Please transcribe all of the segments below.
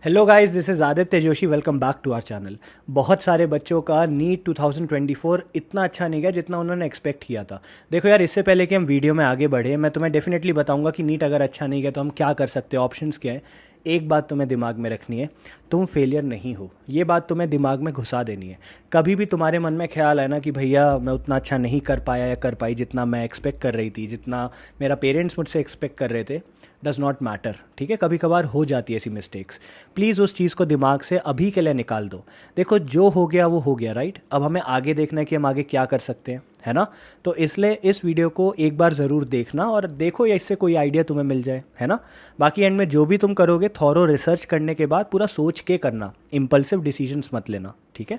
Hello guys, this is Aditya Joshi. Welcome back to our channel. बहुत सारे बच्चों का नीट 2024 इतना अच्छा नहीं गया जितना उन्होंने एक्सपेक्ट किया था। देखो यार, इससे पहले कि हम वीडियो में आगे बढ़े, मैं तुम्हें डेफिनेटली बताऊंगा कि नीट अगर अच्छा नहीं गया तो हम क्या कर सकते हैं, ऑप्शंस क्या हैं। एक बात तुम्हें दिमाग में रखनी है, तुम फेलियर नहीं हो। ये बात तुम्हें दिमाग में घुसा देनी है। कभी भी तुम्हारे मन में ख्याल है ना कि भैया मैं उतना अच्छा नहीं कर पाया या कर पाई जितना मैं एक्सपेक्ट कर रही थी, जितना मेरा पेरेंट्स मुझसे एक्सपेक्ट कर रहे थे, डज़ नॉट मैटर। ठीक है, कभी कभार हो जाती है ऐसी मिस्टेक्स। प्लीज़ उस चीज़ को दिमाग से अभी के लिए निकाल दो। देखो, जो हो गया वो हो गया, राइट। अब हमें आगे देखना है कि हम आगे क्या कर सकते हैं, है ना। तो इसलिए इस वीडियो को एक बार ज़रूर देखना और देखो या इससे कोई आइडिया तुम्हें मिल जाए, है ना। बाकी एंड में जो भी तुम करोगे थॉरो रिसर्च करने के बाद पूरा सोच के करना, इम्पल्सिव डिसीजंस मत लेना, ठीक है।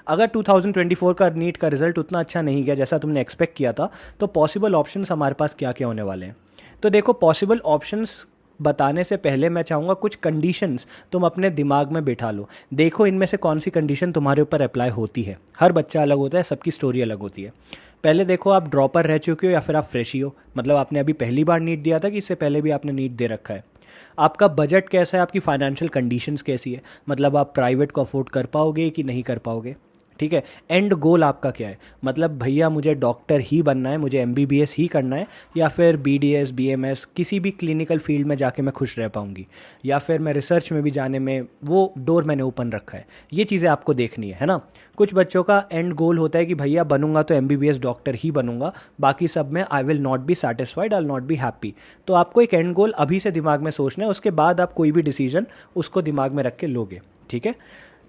अगर 2024 का नीट का रिजल्ट उतना अच्छा नहीं गया जैसा तुमने एक्सपेक्ट किया था, तो पॉसिबल ऑप्शंस हमारे पास क्या क्या होने वाले हैं। तो देखो, पॉसिबल ऑप्शंस बताने से पहले मैं चाहूँगा कुछ कंडीशंस तुम अपने दिमाग में बिठा लो। देखो इनमें से कौन सी कंडीशन तुम्हारे ऊपर अप्लाई होती है। हर बच्चा अलग होता है, सबकी स्टोरी अलग होती है। पहले देखो, आप ड्रॉपर रह चुके हो या फिर आप फ्रेश ही हो, मतलब आपने अभी पहली बार नीट दिया था कि इससे पहले भी आपने नीट दे रखा है। आपका बजट कैसा है, आपकी फाइनेंशियल कंडीशंस कैसी है, मतलब आप प्राइवेट को अफोर्ड कर पाओगे कि नहीं कर पाओगे। ठीक है, एंड गोल आपका क्या है, मतलब भैया मुझे डॉक्टर ही बनना है, मुझे एमबीबीएस ही करना है, या फिर बीडीएस बीएमएस किसी भी क्लिनिकल फील्ड में जाके मैं खुश रह पाऊंगी, या फिर मैं रिसर्च में भी जाने में वो डोर मैंने ओपन रखा है। ये चीज़ें आपको देखनी है ना। कुछ बच्चों का एंड गोल होता है कि भैया बनूंगा तो एमबीबीएस डॉक्टर ही बनूंगा, बाकी सब में I will not be satisfied, I will not be happy. तो आपको एक एंड गोल अभी से दिमाग में सोचना है, उसके बाद आप कोई भी डिसीजन उसको दिमाग में रख के लोगे, ठीक है।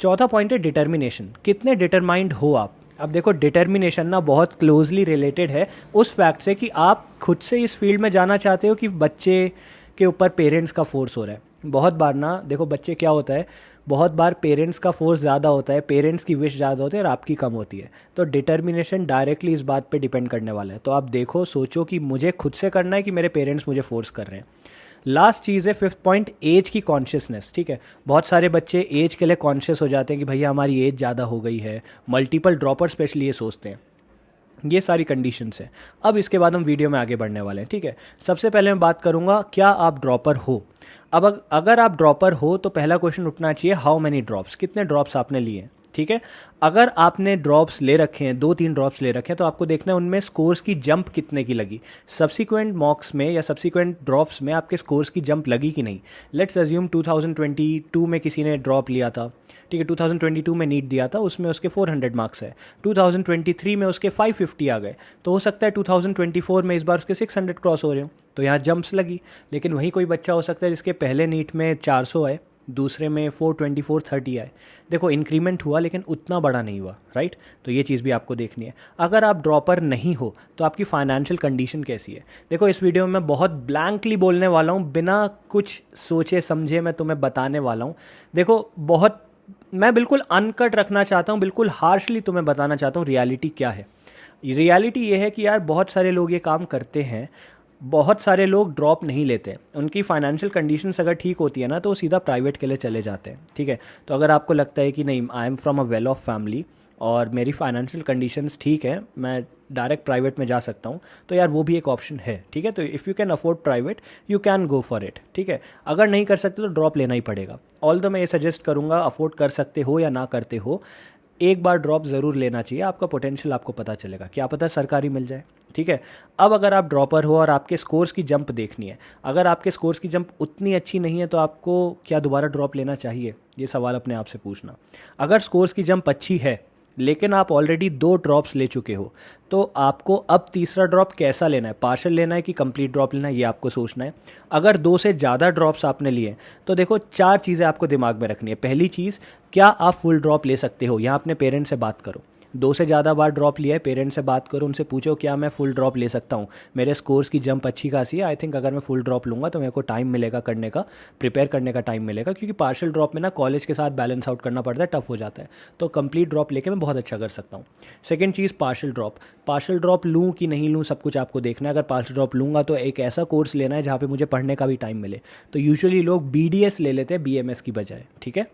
चौथा पॉइंट है डिटर्मिनेशन। कितने डिटरमाइंड हो आप। अब देखो, डिटर्मिनेशन ना बहुत क्लोजली रिलेटेड है उस फैक्ट से कि आप खुद से इस फील्ड में जाना चाहते हो कि बच्चे के ऊपर पेरेंट्स का फोर्स हो रहा है। बहुत बार ना देखो, बच्चे क्या होता है, बहुत बार पेरेंट्स का फोर्स ज़्यादा होता है, पेरेंट्स की विश ज़्यादा होती है और आपकी कम होती है। तो डिटर्मिनेशन डायरेक्टली इस बात पे डिपेंड करने वाला है। तो आप देखो, सोचो कि मुझे खुद से करना है कि मेरे पेरेंट्स मुझे फोर्स कर रहे हैं। लास्ट चीज़ है फिफ्थ पॉइंट, एज की कॉन्शियसनेस। ठीक है, बहुत सारे बच्चे एज के लिए कॉन्शियस हो जाते हैं कि भैया हमारी एज ज़्यादा हो गई है। मल्टीपल ड्रॉपर स्पेशली ये सोचते हैं। ये सारी कंडीशंस हैं। अब इसके बाद हम वीडियो में आगे बढ़ने वाले हैं, ठीक है। सबसे पहले मैं बात करूंगा, क्या आप ड्रॉपर हो। अब अगर आप ड्रॉपर हो तो पहला क्वेश्चन उठना चाहिए, हाउ मेनी ड्रॉप्स, कितने ड्रॉप्स आपने लिए हैं, ठीक है। अगर आपने ड्रॉप्स ले रखे हैं, 2-3 ड्रॉप्स ले रखे हैं, तो आपको देखना है उनमें स्कोर्स की जंप कितने की लगी। सब्सिक्वेंट मॉक्स में या सब्सिक्वेंट ड्रॉप्स में आपके स्कोर्स की जंप लगी कि नहीं। लेट्स अज्यूम 2022 में किसी ने ड्रॉप लिया था, ठीक है, 2022 में नीट दिया था, उसमें उसके 400 मार्क्स है, 2023 में उसके 550 आ गए, तो हो सकता है 2024 में इस बार उसके 600 क्रॉस हो रहे हो, तो यहाँ जंप्स लगी। लेकिन वही कोई बच्चा हो सकता है जिसके पहले नीट में 400 आए, दूसरे में 420 430 आए। देखो, इंक्रीमेंट हुआ लेकिन उतना बड़ा नहीं हुआ, राइट। तो ये चीज़ भी आपको देखनी है। अगर आप ड्रॉपर नहीं हो तो आपकी फाइनेंशियल कंडीशन कैसी है। देखो, इस वीडियो में मैं बहुत ब्लैंकली बोलने वाला हूँ, बिना कुछ सोचे समझे मैं तुम्हें बताने वाला हूँ। देखो, बहुत मैं बिल्कुल अनकट रखना चाहता हूँ, बिल्कुल हार्शली तुम्हें बताना चाहता हूँ रियलिटी क्या है। रियलिटी ये है कि यार बहुत सारे लोग ये काम करते हैं, बहुत सारे लोग ड्रॉप नहीं लेते। उनकी फाइनेंशियल कंडीशंस अगर ठीक होती है ना, तो वो सीधा प्राइवेट के लिए चले जाते हैं, ठीक है। तो अगर आपको लगता है कि नहीं, I am from a well of family और मेरी फाइनेंशियल कंडीशंस ठीक है, मैं डायरेक्ट प्राइवेट में जा सकता हूँ, तो यार वो भी एक ऑप्शन है, ठीक है। तो if you can afford private, you can go for it, ठीक है। अगर नहीं कर सकते तो ड्रॉप लेना ही पड़ेगा। ऑल दो मैं ये सजेस्ट करूँगा, अफोर्ड कर सकते हो या ना करते हो, एक बार ड्रॉप ज़रूर लेना चाहिए। आपका पोटेंशियल आपको पता चलेगा, क्या पता सरकारी मिल जाए, ठीक है। अब अगर आप ड्रॉपर हो और आपके स्कोर्स की जंप देखनी है, अगर आपके स्कोर्स की जंप उतनी अच्छी नहीं है तो आपको क्या दोबारा ड्रॉप लेना चाहिए, ये सवाल अपने आप से पूछना। अगर स्कोर्स की जंप अच्छी है लेकिन आप ऑलरेडी 2 ड्रॉप्स ले चुके हो, तो आपको अब तीसरा ड्रॉप कैसा लेना है, पार्शल लेना है कि कंप्लीट ड्रॉप लेना है, ये आपको सोचना है। अगर 2 से ज़्यादा ड्रॉप्स आपने लिए तो देखो, 4 चीज़ें आपको दिमाग में रखनी है। पहली चीज़, क्या आप फुल ड्रॉप ले सकते हो। यहाँ अपने पेरेंट्स से बात करो, 2 से ज़्यादा बार ड्रॉप लिया है, पेरेंट्स से बात करो, उनसे पूछो क्या मैं फुल ड्रॉप ले सकता हूँ, मेरे स्कोर्स की जंप अच्छी खासी है, आई थिंक अगर मैं फुल ड्रॉप लूँगा तो मेरे को टाइम मिलेगा करने का, प्रिपेयर करने का टाइम मिलेगा, क्योंकि पार्शियल ड्रॉप में ना कॉलेज के साथ बैलेंस आउट करना पड़ता है, टफ हो जाता है। तो कंप्लीट ड्रॉप लेके मैं बहुत अच्छा कर सकता हूँ। सेकेंड चीज़, पार्शियल ड्रॉप लूँ कि नहीं लूँ, सब कुछ आपको देखना है। अगर पार्शियल ड्रॉप लूँगा तो एक ऐसा कोर्स लेना है जहाँ पे मुझे पढ़ने का भी टाइम मिले। तो यूजुअली लोग बीडीएस ले लेते हैं बीएमएस की बजाय, ठीक है।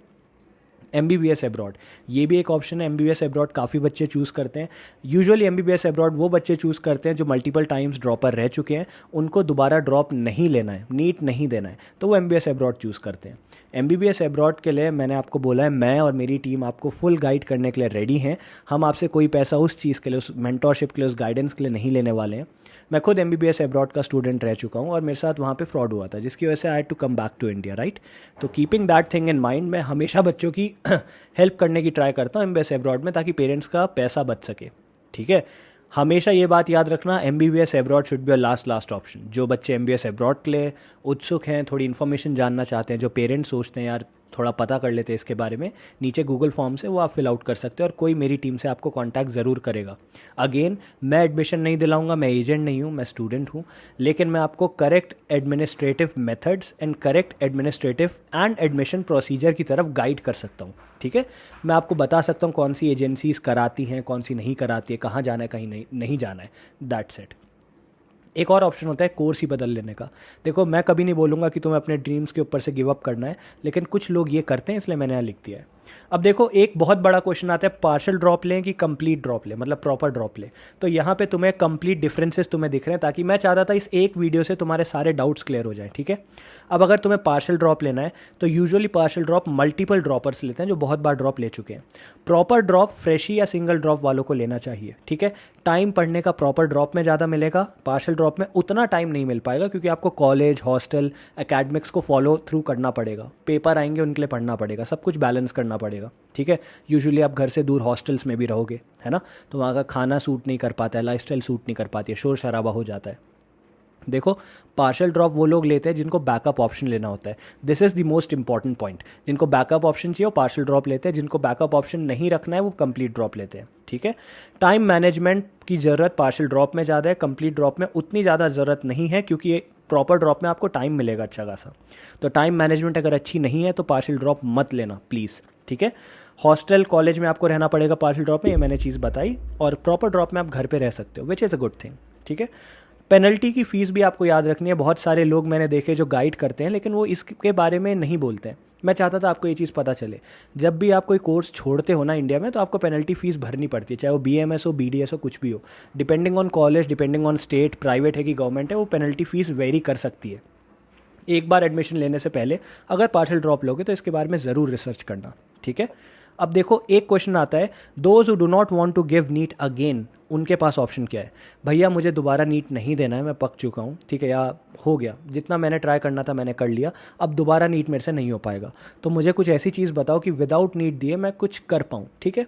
MBBS अब्रॉड, ये भी एक ऑप्शन है। MBBS अब्रॉड काफ़ी बच्चे चूज़ करते हैं। यूजुअली MBBS अब्रॉड वो बच्चे चूज़ करते हैं जो मल्टीपल टाइम्स ड्रॉपर रह चुके हैं, उनको दोबारा ड्रॉप नहीं लेना है, नीट नहीं देना है, तो वो MBBS अब्रॉड चूज़ करते हैं। MBBS अब्रॉड के लिए मैंने आपको बोला है, मैं और मेरी टीम आपको फुल गाइड करने के लिए रेडी हैं। हम आपसे कोई पैसा उस चीज़ के लिए, उस मेंटोरशिप के लिए, उस गाइडेंस के लिए नहीं लेने वाले हैं। मैं खुद MBBS अब्रॉड का स्टूडेंट रह चुका हूँ और मेरे साथ वहाँ पे फ्रॉड हुआ था, जिसकी वजह से I had to come back to India, right. तो keeping that thing in mind, मैं हमेशा बच्चों की हेल्प करने की ट्राई करता हूँ MBBS अब्रॉड में, ताकि पेरेंट्स का पैसा बच सके, ठीक है। हमेशा ये बात याद रखना, MBBS abroad should be a last option. जो बच्चे MBBS अब्रॉड के लिए उत्सुक हैं, थोड़ी इन्फॉर्मेशन जानना चाहते हैं, जो पेरेंट्स सोचते हैं यार थोड़ा पता कर लेते हैं इसके बारे में, नीचे गूगल फॉर्म से वो आप फिल आउट कर सकते हैं और कोई मेरी टीम से आपको कांटेक्ट ज़रूर करेगा। अगेन, मैं एडमिशन नहीं दिलाऊंगा, मैं एजेंट नहीं हूँ, मैं स्टूडेंट हूँ, लेकिन मैं आपको correct administrative methods and correct administrative and admission procedure की तरफ गाइड कर सकता हूँ, ठीक है। मैं आपको बता सकता हूँ कौन सी एजेंसीज कराती हैं, कौन सी नहीं कराती है, कहाँ जाना है, कहीं नहीं जाना है, दैट्स इट। एक और ऑप्शन होता है कोर्स ही बदल लेने का। देखो, मैं कभी नहीं बोलूँगा कि तुम्हें अपने ड्रीम्स के ऊपर से गिव अप करना है, लेकिन कुछ लोग ये करते हैं, इसलिए मैंने यहाँ लिख दिया है। अब देखो, एक बहुत बड़ा क्वेश्चन आता है, पार्शियल ड्रॉप लें कि कंप्लीट ड्रॉप लें, मतलब प्रॉपर ड्रॉप लें। तो यहाँ पे तुम्हें कंप्लीट डिफरेंसेस तुम्हें दिख रहे हैं, ताकि मैं चाहता था इस एक वीडियो से तुम्हारे सारे डाउट्स क्लियर हो जाएं, ठीक है। अब अगर तुम्हें पार्शियल ड्रॉप लेना है तो usually partial drop multiple droppers लेते हैं जो बहुत बार ड्रॉप ले चुके हैं। प्रॉपर ड्रॉप फ्रेशी या सिंगल ड्रॉप वालों को लेना चाहिए, ठीक है। टाइम पढ़ने का प्रॉपर ड्रॉप में ज़्यादा मिलेगा, पार्शियल ड्रॉप में उतना टाइम नहीं मिल पाएगा, क्योंकि आपको कॉलेज, हॉस्टल, एकेडमिक्स को फॉलो थ्रू करना पड़ेगा, पेपर आएंगे उनके लिए पढ़ना पड़ेगा, सब कुछ बैलेंस करना पड़ेगा, ठीक है। यूजुअली आप घर से दूर हॉस्टल्स में भी रहोगे, है ना, तो वहाँ का खाना सूट नहीं कर पाता है, लाइफस्टाइल सूट नहीं कर पाती है, शोर शराबा हो जाता है। देखो, पार्शियल ड्रॉप वो लोग लेते हैं जिनको बैकअप ऑप्शन लेना होता है। This is the most important point. जिनको बैकअप ऑप्शन चाहिए वो पार्शियल ड्रॉप लेते हैं, जिनको बैकअप ऑप्शन नहीं रखना है वो कंप्लीट ड्रॉप लेते हैं, ठीक है। टाइम मैनेजमेंट की ज़रूरत पार्शियल ड्रॉप में ज़्यादा है, कंप्लीट ड्रॉप में उतनी ज़्यादा ज़रूरत नहीं है, क्योंकि ये प्रॉपर ड्रॉप में आपको टाइम मिलेगा अच्छा खासा। तो टाइम मैनेजमेंट अगर अच्छी नहीं है तो पार्शियल ड्रॉप मत लेना प्लीज़, ठीक है। हॉस्टल, कॉलेज में आपको रहना पड़ेगा पार्शियल ड्रॉप में, ये मैंने चीज़ बताई, और प्रॉपर ड्रॉप में आप घर पे रह सकते हो, which is a good thing, ठीक है। पेनल्टी की फ़ीस भी आपको याद रखनी है। बहुत सारे लोग मैंने देखे जो गाइड करते हैं, लेकिन वो इसके बारे में नहीं बोलते हैं। मैं चाहता था आपको ये चीज़ पता चले, जब भी आप कोई कोर्स छोड़ते हो ना इंडिया में, तो आपको पेनल्टी फ़ीस भरनी पड़ती है, चाहे वो BMS हो, BDS हो, कुछ भी हो। Depending on college, depending on state, private है कि गवर्नमेंट है, वो पेनल्टी फ़ीस वेरी कर सकती है। एक बार एडमिशन लेने से पहले अगर पार्शियल ड्रॉप लोगे तो इसके बारे में ज़रूर रिसर्च करना, ठीक है। अब देखो, एक क्वेश्चन आता है, those who do not want to give NEET again, उनके पास ऑप्शन क्या है। भैया मुझे दोबारा नीट नहीं देना है, मैं पक चुका हूँ, ठीक है, या हो गया, जितना मैंने ट्राई करना था मैंने कर लिया, अब दोबारा नीट मेरे से नहीं हो पाएगा, तो मुझे कुछ ऐसी चीज़ बताओ कि विदाउट नीट दिए मैं कुछ कर पाऊँ, ठीक है।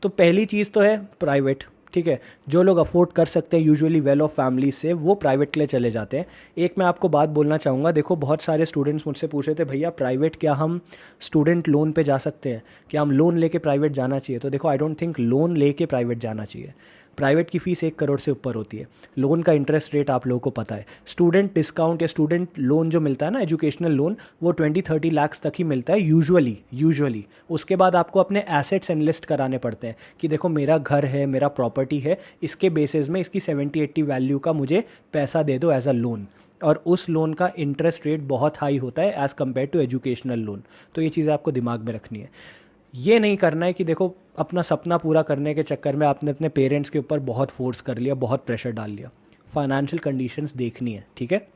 तो पहली चीज़ तो है प्राइवेट, ठीक है। जो लोग अफोर्ड कर सकते हैं, यूजुअली वेल ऑफ फैमिली से, वो प्राइवेट के लिए चले जाते हैं। एक मैं आपको बात बोलना चाहूँगा, देखो बहुत सारे स्टूडेंट्स मुझसे पूछ रहे थे, भैया प्राइवेट क्या हम स्टूडेंट लोन पे जा सकते हैं, क्या हम लोन लेके प्राइवेट जाना चाहिए। तो देखो, आई डोंट थिंक लोन लेके प्राइवेट जाना चाहिए। प्राइवेट की फ़ीस 1 करोड़ से ऊपर होती है। लोन का इंटरेस्ट रेट आप लोगों को पता है। स्टूडेंट डिस्काउंट या स्टूडेंट लोन जो मिलता है ना, एजुकेशनल लोन, वो 20-30 लाख तक ही मिलता है यूजुअली। उसके बाद आपको अपने एसेट्स एनलिस्ट कराने पड़ते हैं कि देखो मेरा घर है, मेरा प्रॉपर्टी है, इसके बेसिस में इसकी 70-80 वैल्यू का मुझे पैसा दे दो एज अ लोन, और उस लोन का इंटरेस्ट रेट बहुत हाई होता है as compare to educational loan. तो ये चीज़ें आपको दिमाग में रखनी है। ये नहीं करना है कि देखो अपना सपना पूरा करने के चक्कर में आपने अपने पेरेंट्स के ऊपर बहुत फोर्स कर लिया, बहुत प्रेशर डाल लिया। फाइनेंशियल कंडीशंस देखनी है, ठीक है।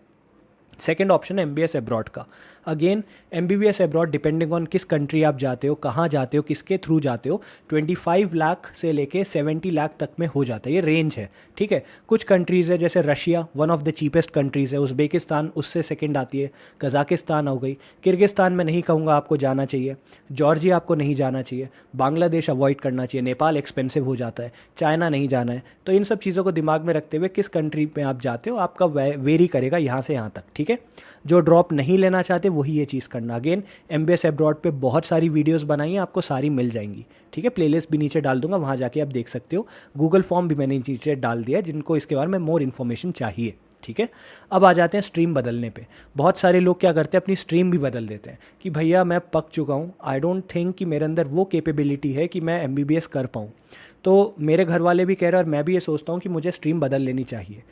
सेकेंड ऑप्शन है MBBS अब्रॉड का। Again, MBBS abroad depending on किस कंट्री आप जाते हो, कहाँ जाते हो, किसके थ्रू जाते हो, 25 लाख से लेके 70 लाख तक में हो जाता है, ये रेंज है, ठीक है। कुछ कंट्रीज़ है जैसे Russia, one of the cheapest countries है, उज़्बेकिस्तान उससे सेकंड आती है, कज़ाकिस्तान हो गई, किर्गिस्तान में नहीं कहूँगा आपको जाना चाहिए, जॉर्जिया आपको नहीं जाना चाहिए, बांग्लादेश अवॉइड करना चाहिए, नेपाल एक्सपेंसिव हो जाता है, चाइना नहीं जाना है। तो इन सब चीज़ों को दिमाग में रखते हुए किस कंट्री में आप जाते हो आपका वेरी करेगा यहाँ से यहाँ तक, ठीक है। जो ड्रॉप नहीं लेना चाहते वही ये चीज़ करना। अगेन, MBBS अब्रॉड पे बहुत सारी वीडियोस बनाई हैं, आपको सारी मिल जाएंगी, ठीक है। प्लेलिस्ट भी नीचे डाल दूंगा, वहाँ जाके आप देख सकते हो। गूगल फॉर्म भी मैंने नीचे डाल दिया जिनको इसके बारे में मोर इन्फॉर्मेशन चाहिए, ठीक है। अब आ जाते हैं स्ट्रीम बदलने पे। बहुत सारे लोग क्या करते हैं, अपनी स्ट्रीम भी बदल देते हैं कि भैया मैं पक चुका हूँ, आई डोंट थिंक कि मेरे अंदर वो कैपेबिलिटी है कि मैं MBBS कर पाऊँ। तो मेरे घर वाले भी कह रहे हैं और मैं भी ये सोचता हूँ कि मुझे स्ट्रीम बदल लेनी चाहिए।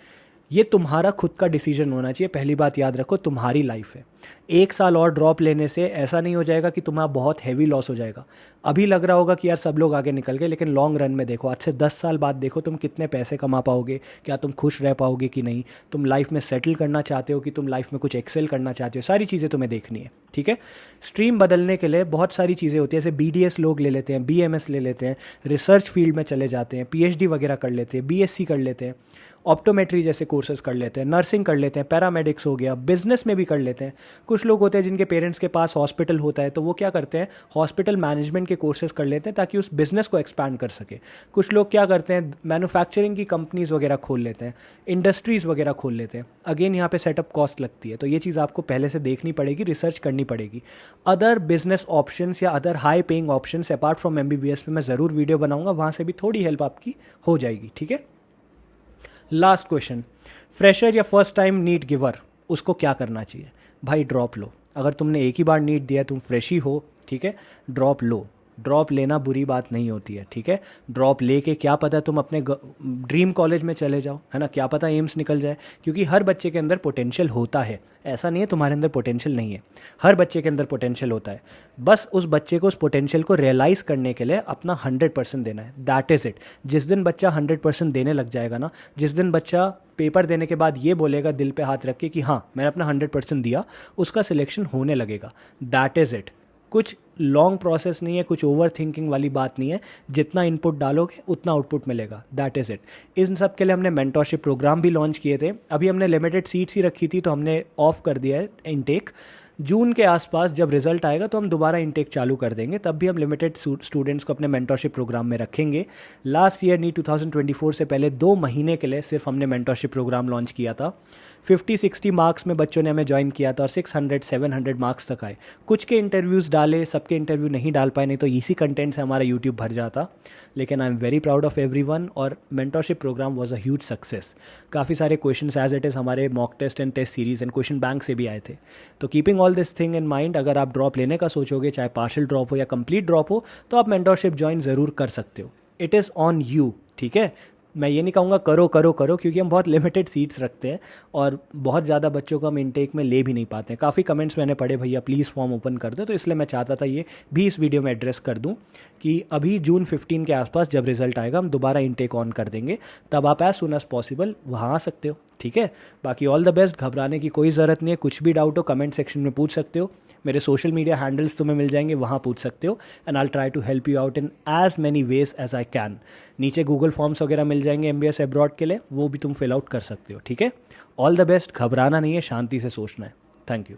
ये तुम्हारा खुद का डिसीजन होना चाहिए। पहली बात याद रखो, तुम्हारी लाइफ है। 1 साल और ड्रॉप लेने से ऐसा नहीं हो जाएगा कि तुम्हारा बहुत हैवी लॉस हो जाएगा। अभी लग रहा होगा कि यार सब लोग आगे निकल गए, लेकिन लॉन्ग रन में देखो, आज से 10 साल बाद देखो तुम कितने पैसे कमा पाओगे, क्या तुम खुश रह पाओगे कि नहीं, तुम लाइफ में सेटल करना चाहते हो कि तुम लाइफ में कुछ एक्सेल करना चाहते हो, सारी चीज़ें तुम्हें देखनी है। ठीक है, स्ट्रीम बदलने के लिए बहुत सारी चीज़ें होती है, जैसे BDS लोग ले लेते हैं, BMS ले लेते हैं, रिसर्च फील्ड में चले जाते हैं, PhD वगैरह कर लेते हैं, BSc कर लेते हैं, ऑप्टोमेट्री जैसे कोर्सेज कर लेते हैं, नर्सिंग कर लेते हैं, पैरामेडिक्स हो गया, बिजनेस में भी कर लेते हैं। कुछ लोग होते हैं जिनके पेरेंट्स के पास हॉस्पिटल होता है, तो वो क्या करते हैं, हॉस्पिटल मैनेजमेंट के कोर्सेज कर लेते हैं ताकि उस बिज़नेस को एक्सपैंड कर सके। कुछ लोग क्या करते हैं, मैन्युफैक्चरिंग की कंपनीज़ वगैरह खोल लेते हैं, इंडस्ट्रीज़ वगैरह खोल लेते हैं। अगेन यहाँ पे सेटअप कॉस्ट लगती है, तो ये चीज़ आपको पहले से देखनी पड़ेगी, रिसर्च करनी पड़ेगी। अदर बिजनेस ऑप्शंस या other high paying options apart from MBBS पे मैं ज़रूर वीडियो बनाऊंगा, वहाँ से भी थोड़ी हेल्प आपकी हो जाएगी। ठीक है, लास्ट क्वेश्चन, फ्रेशर या फर्स्ट टाइम नीट गिवर, उसको क्या करना चाहिए? भाई ड्रॉप लो। अगर तुमने एक ही बार नीट दिया, तुम फ्रेश ही हो, ठीक है, ड्रॉप लो। ड्रॉप लेना बुरी बात नहीं होती है। ठीक है, ड्रॉप लेके क्या पता तुम अपने ड्रीम कॉलेज में चले जाओ, है ना, क्या पता एम्स निकल जाए, क्योंकि हर बच्चे के अंदर पोटेंशियल होता है। ऐसा नहीं है तुम्हारे अंदर पोटेंशियल नहीं है, हर बच्चे के अंदर पोटेंशियल होता है। बस उस बच्चे को उस पोटेंशियल को रियलाइज़ करने के लिए अपना 100% देना है, दैट इज़ इट। जिस दिन बच्चा 100% देने लग जाएगा ना, जिस दिन बच्चा पेपर देने के बाद ये बोलेगा दिल पे हाथ रख के कि हाँ मैंने अपना 100% दिया, उसका सिलेक्शन होने लगेगा, दैट इज़ इट। कुछ लॉन्ग प्रोसेस नहीं है, कुछ ओवर थिंकिंग वाली बात नहीं है। जितना इनपुट डालोगे उतना आउटपुट मिलेगा, दैट इज़ इट। इन सब के लिए हमने मेंटरशिप प्रोग्राम भी लॉन्च किए थे। अभी हमने लिमिटेड सीट्स ही रखी थी, तो हमने ऑफ कर दिया है इनटेक। जून के आसपास जब रिजल्ट आएगा तो हम दोबारा इनटेक चालू कर देंगे, तब भी हम लिमिटेड स्टूडेंट्स को अपने मेंटरशिप प्रोग्राम में रखेंगे। लास्ट ईयर नीट 2024 से पहले 2 महीने के लिए सिर्फ हमने मेंटरशिप प्रोग्राम लॉन्च किया था। 50-60 मार्क्स में बच्चों ने हमें ज्वाइन किया था और 600-700 मार्क्स तक आए। कुछ के इंटरव्यूज़ डाले, सबके इंटरव्यू नहीं डाल पाए, नहीं तो इसी कंटेंट से हमारा यूट्यूब भर जाता। लेकिन I am very proud of everyone, और mentorship program was a huge success. काफ़ी सारे क्वेश्चंस एज इट इज़ हमारे mock test and test series and question bank से भी आए थे। तो keeping all this thing in mind, अगर आप ड्रॉप लेने का सोचोगे, चाहे पार्शियल ड्रॉप हो या कंप्लीट ड्रॉप हो, तो आप मेंटरशिप ज्वाइन ज़रूर कर सकते हो। It is on you. ठीक है, मैं ये नहीं कहूँगा करो करो करो, क्योंकि हम बहुत लिमिटेड सीट्स रखते हैं और बहुत ज़्यादा बच्चों को हम इनटेक में ले भी नहीं पाते हैं। काफ़ी कमेंट्स मैंने पढ़े, भैया प्लीज़ फॉर्म ओपन कर दो, तो इसलिए मैं चाहता था ये भी इस वीडियो में एड्रेस कर दूं कि अभी जून 15 के आसपास जब रिजल्ट आएगा हम दोबारा इनटेक ऑन कर देंगे, तब आप एज सुन एज पॉसिबल वहाँ आ सकते हो। ठीक है, बाकी ऑल द बेस्ट, घबराने की कोई ज़रूरत नहीं है। कुछ भी डाउट हो कमेंट सेक्शन में पूछ सकते हो, मेरे सोशल मीडिया हैंडल्स तुम्हें मिल जाएंगे, वहाँ पूछ सकते हो, and I try to help you out in as many ways as I can. नीचे गूगल फॉर्म्स वगैरह मिल जाएंगे MBS अब्रॉड के लिए, वो भी तुम फिल आउट कर सकते हो। ठीक है, ऑल द बेस्ट, घबराना नहीं है, शांति से सोचना है। Thank you.